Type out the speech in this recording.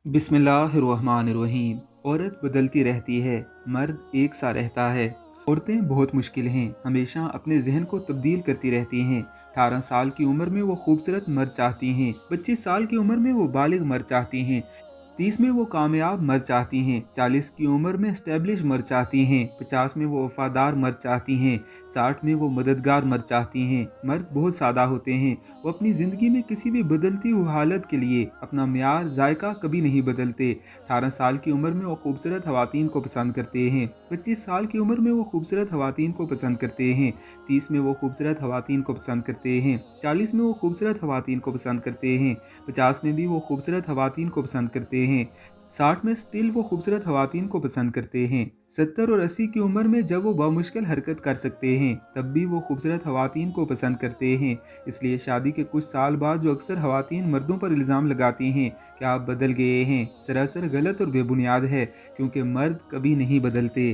बिस्मिल्लाहिर्रहमानिर्रहीम। औरत बदलती रहती है, मर्द एक सा रहता है। औरतें बहुत मुश्किल हैं, हमेशा अपने जहन को तब्दील करती रहती हैं। 18 साल की उम्र में वो खूबसूरत मर्द चाहती हैं, 25 साल की उम्र में वो बालिग मर्द चाहती हैं, 30 में वो कामयाब मर्द चाहती हैं, 40 की उम्र में स्टैब्लिश मर्द चाहती हैं, 50 में वो वफादार मर्द चाहती हैं, 60 में वो मददगार मर्द चाहती हैं। मर्द बहुत सादा होते हैं, वो अपनी ज़िंदगी में किसी भी बदलती हुई हालत के लिए अपना म्यार जायका कभी नहीं बदलते। 18 साल की उम्र में वो खूबसूरत खवातीन को पसंद करते हैं, 25 साल की उम्र में वो खूबसूरत खवातीन को पसंद करते हैं, 30 में वो खूबसूरत खवातीन को पसंद करते हैं, 40 में वो खूबसूरत खवातीन को पसंद करते हैं, 50 में भी वो खूबसूरत खवातीन को पसंद करते हैं, 60 में स्टिल वो खूबसूरत खवातीन को पसंद करते हैं। 70 और 80 की उम्र में जब वो बामुश्किल हरकत कर सकते हैं, तब भी वो खूबसूरत खवातीन को पसंद करते हैं। इसलिए शादी के कुछ साल बाद जो अक्सर खवातीन मर्दों पर इल्ज़ाम लगाती हैं कि आप बदल गए हैं, सरासर गलत और बेबुनियाद है, क्योंकि मर्द कभी नहीं बदलते।